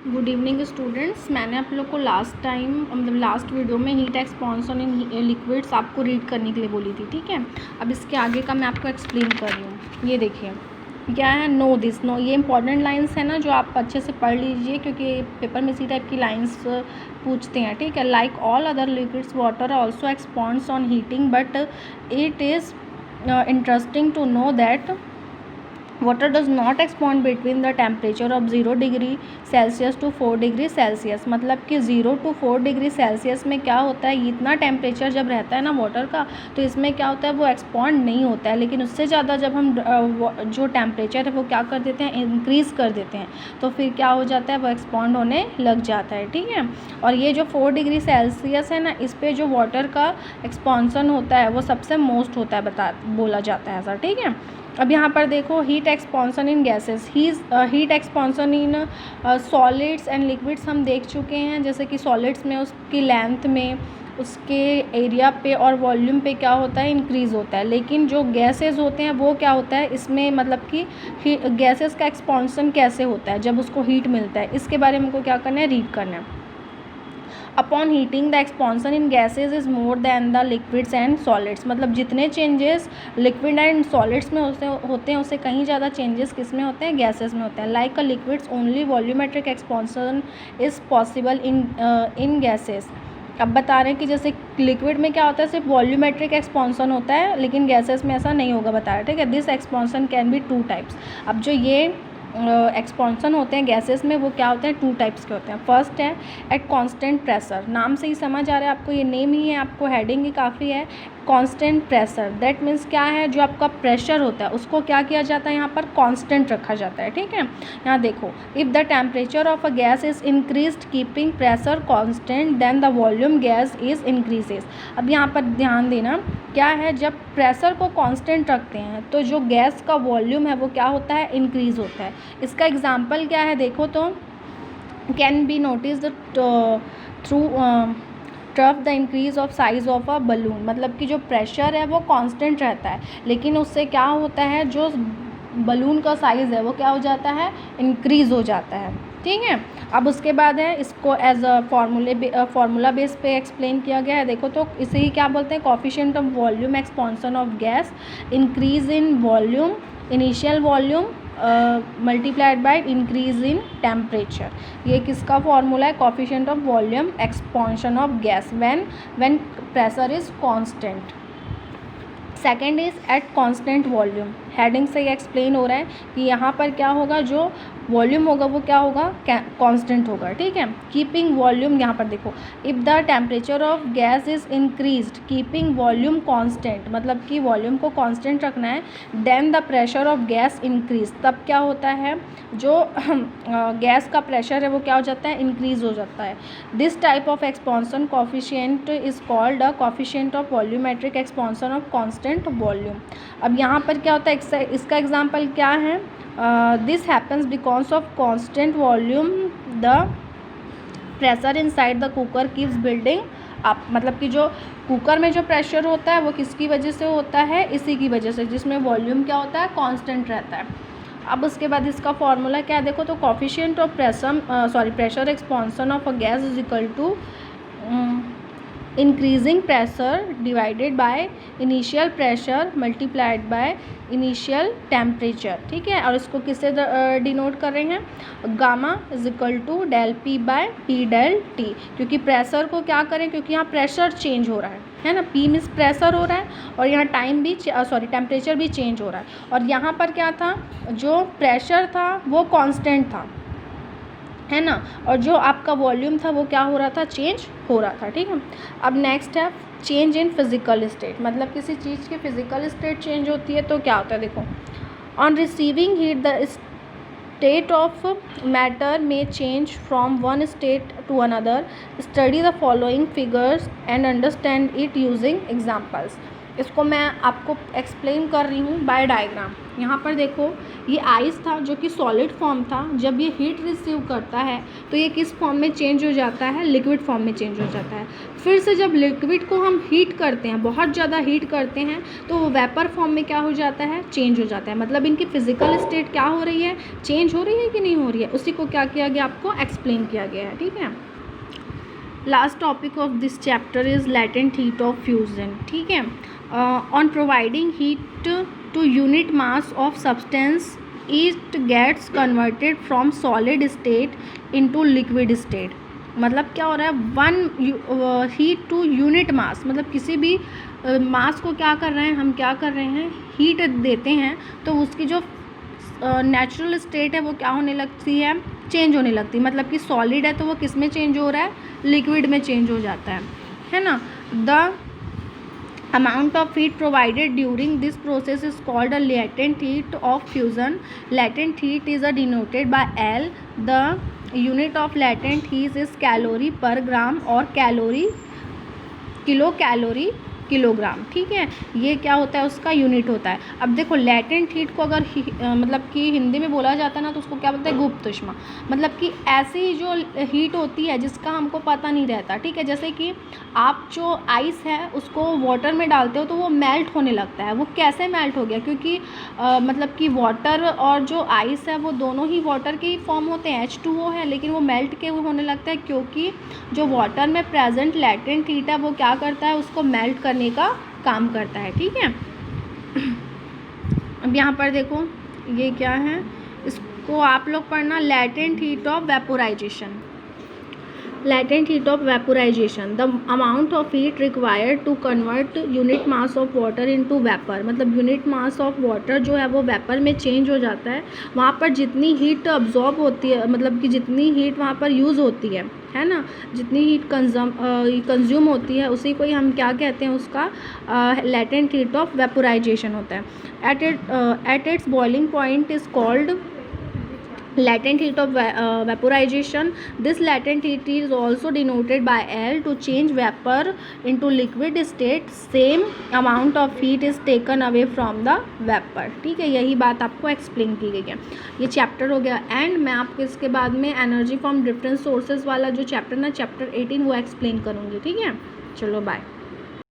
Good evening students. मैंने आप लोग को लास्ट टाइम मतलब लास्ट वीडियो में हीट एक्सपांसन इन लिक्विड्स आपको रीड करने के लिए बोली थी, ठीक है। अब इसके आगे का मैं आपको एक्सप्लेन कर रही हूँ। ये देखिए क्या है, नो दिस नो, ये इंपॉर्टेंट लाइंस है ना, जो आप अच्छे से पढ़ लीजिए क्योंकि पेपर में इसी टाइप की लाइंस पूछते हैं, ठीक है। Like all other liquids water also expands on heating but it is interesting to know that water does not expand between the temperature of 0 degree Celsius to 4 degree Celsius. मतलब कि 0 to 4 degree Celsius में क्या होता है, इतना temperature जब रहता है ना वाटर का, तो इसमें क्या होता है, वो एक्सपांड नहीं होता है। लेकिन उससे ज़्यादा जब हम जो टेम्परेचर है वो क्या कर देते हैं, इंक्रीज़ कर देते हैं, तो फिर क्या हो जाता है, वो एक्सपांड होने लग जाता है, ठीक है। और ये जो 4 डिग्री सेल्सियस है ना, इस पर जो वाटर का एक्सपांसन होता है वो सबसे मोस्ट होता है, बोला जाता है ऐसा, ठीक है। अब यहाँ पर देखो, heat expansion in gases, heat expansion in solids and liquids हम देख चुके हैं। जैसे कि सॉलिड्स में उसकी लेंथ में, उसके एरिया पे और वॉल्यूम पे क्या होता है, इंक्रीज़ होता है। लेकिन जो गैसेस होते हैं वो क्या होता है, इसमें मतलब कि गैसेस का एक्सपांसन कैसे होता है जब उसको हीट मिलता है, इसके बारे में हमको क्या करना है, रीड करना है। Upon heating the expansion in gases is more than the liquids and solids. मतलब जितने चेंजेस लिक्विड एंड सॉलिड्स में होते हैं उससे कहीं ज़्यादा चेंजेस किस में होते हैं, गैसेस में होते हैं। Like a liquids only volumetric expansion is possible in gases. अब बता रहे हैं कि जैसे लिक्विड में क्या होता है, सिर्फ वॉल्यूमेट्रिक एक्सपांसन होता है, लेकिन गैसेस में ऐसा नहीं होगा, बता रहे हैं, ठीक है। This expansion can be 2 types. अब जो ये एक्सपांसन होते हैं गैसेस में वो क्या होते हैं, 2 टाइप्स के होते हैं। फर्स्ट है एट कांस्टेंट प्रेशर, नाम से ही समझ आ रहा है आपको, ये नेम ही है, आपको हेडिंग ही काफ़ी है। कांस्टेंट प्रेशर दैट मीन्स क्या है, जो आपका प्रेशर होता है उसको क्या किया जाता है, यहाँ पर कांस्टेंट रखा जाता है, ठीक है। यहाँ देखो, if the temperature of a gas is increased keeping pressure constant then the volume gas is increases. अब यहाँ पर ध्यान देना, क्या है, जब प्रेशर को कांस्टेंट रखते हैं तो जो गैस का वॉल्यूम है वो क्या होता है, इंक्रीज़ होता है। इसका एग्जाम्पल क्या है, देखो तो, can be notice through trough the increase of size of a balloon. मतलब कि जो प्रेशर है वो कांस्टेंट रहता है, लेकिन उससे क्या होता है, जो बलून का साइज़ है वो क्या हो जाता है, इंक्रीज़ हो जाता है, ठीक है। अब उसके बाद है, इसको एज अ फार्मूला बेस पे एक्सप्लेन किया गया है। देखो तो इसे ही क्या बोलते हैं, coefficient of volume expansion of gas, increase in volume, initial volume multiplied by increase in temperature. ये किसका फॉर्मूला है, coefficient of volume expansion of gas when pressure is constant. Second is at constant volume. Heading से ये explain हो रहा है कि यहाँ पर क्या होगा, जो वॉल्यूम होगा वो क्या होगा, कांस्टेंट होगा, ठीक है। कीपिंग वॉल्यूम, यहाँ पर देखो, if the temperature of gas is increased keeping volume constant, मतलब कि वॉल्यूम को कांस्टेंट रखना है, then the pressure of gas increase, तब क्या होता है, जो गैस का प्रेशर है वो क्या हो जाता है, इंक्रीज हो जाता है। This type of expansion coefficient is called a coefficient of volumetric expansion of constant volume. अब यहाँ पर क्या होता है, इसका एग्जांपल क्या है, this happens because of constant volume the pressure inside the cooker keeps building up. मतलब कि जो कुकर में जो प्रेशर होता है वो किसकी वजह से होता है, इसी की वजह से, जिसमें वॉल्यूम क्या होता है, कांस्टेंट रहता है। अब उसके बाद इसका फॉर्मूला क्या है, देखो तो, coefficient of pressure expansion of a gas is equal to increasing pressure divided by initial pressure multiplied by initial temperature, ठीक है। और इसको किससे डिनोट कर रहे हैं, gamma is equal to del P by P del T, क्योंकि pressure को क्या करें, क्योंकि यहाँ प्रेशर चेंज हो रहा है ना, पी मीन्स प्रेशर हो रहा है, और यहाँ टाइम भी टेम्परेचर भी चेंज हो रहा है। और यहाँ पर क्या था, जो प्रेशर था वो कांस्टेंट था, है ना, और जो आपका वॉल्यूम था वो क्या हो रहा था, चेंज हो रहा था, ठीक है। अब नेक्स्ट है चेंज इन फिजिकल स्टेट। मतलब किसी चीज़ की फिजिकल स्टेट चेंज होती है तो क्या होता है, देखो, on receiving heat the state of matter में change from one state to another. Study the following figures and understand it using examples. इसको मैं आपको एक्सप्लेन कर रही हूँ बाय डायग्राम। यहाँ पर देखो, ये आइस था जो कि सॉलिड फॉर्म था। जब ये हीट रिसीव करता है तो ये किस फॉर्म में चेंज हो जाता है? लिक्विड फॉर्म में चेंज हो जाता है। फिर से जब लिक्विड को हम हीट करते हैं, बहुत ज़्यादा हीट करते हैं, तो वो वेपर फॉर्म में क्या हो जाता है? चेंज हो जाता है। मतलब इनकी फिजिकल स्टेट क्या हो रही है? चेंज हो रही है कि नहीं हो रही है? उसी को क्या किया गया? आपको एक्सप्लेन किया गया है। ठीक है, last topic of this chapter is latent heat of fusion. ठीक है, on providing heat to unit mass of substance it gets converted from solid state into liquid state. मतलब क्या हो रहा है? One heat to unit mass, मतलब किसी भी मास को क्या कर रहे हैं हम? क्या कर रहे हैं? हीट देते हैं, तो उसकी जो नेचुरल स्टेट है वो क्या होने लगती है? चेंज होने लगती है। मतलब कि सॉलिड है तो वो किस में चेंज हो रहा है? लिक्विड में चेंज हो जाता है ना। The amount of heat provided during this process is called a latent heat of fusion. Latent heat is denoted by L. The unit of latent heat is calorie per gram और kilo calorie kilogram. ठीक है, ये क्या होता है? उसका unit होता है। अब देखो, लैटेंट हीट को अगर मतलब कि हिंदी में बोला जाता है ना, तो उसको क्या बोलते हैं? गुप्त ऊष्मा। मतलब कि ऐसी जो हीट होती है जिसका हमको पता नहीं रहता। ठीक है, जैसे कि आप जो आइस है उसको वाटर में डालते हो तो वो मेल्ट होने लगता है। वो कैसे मेल्ट हो गया? क्योंकि मतलब कि वाटर और जो आइस है वो दोनों ही वाटर के ही फॉर्म होते हैं, H2O है, लेकिन वो मेल्ट के होने लगता है क्योंकि जो वाटर में प्रेजेंट लैटेंट हीट है वो क्या करता है? उसको मेल्ट करने का काम करता है। ठीक है, अब यहाँ पर देखो ये क्या है, इसको आप लोग पढ़ना, latent heat of vaporisation. latent heat of vaporization, the amount of heat required to convert unit mass of water into vapor। मतलब यूनिट मास ऑफ वाटर जो है वो वेपर में चेंज हो जाता है। वहाँ पर जितनी हीट अब्जॉर्ब होती है, मतलब कि जितनी हीट वहाँ पर यूज़ होती है ना, जितनी हीट कंज्यूम होती है, उसी को ही हम क्या कहते हैं? उसका latent heat of vaporization होता है। at its boiling point is called latent heat of vaporization. This latent heat is also denoted by L. To change vapor into liquid state, same amount of heat is taken away from the vapor। ठीक है, यही बात आपको explain की गई है। ये chapter हो गया एंड। मैं आपको इसके बाद में एनर्जी फ्रॉम डिफरेंट सोर्सेज वाला जो चैप्टर ना, चैप्टर 18, वो एक्सप्लेन करूँगी। ठीक है, चलो बाय।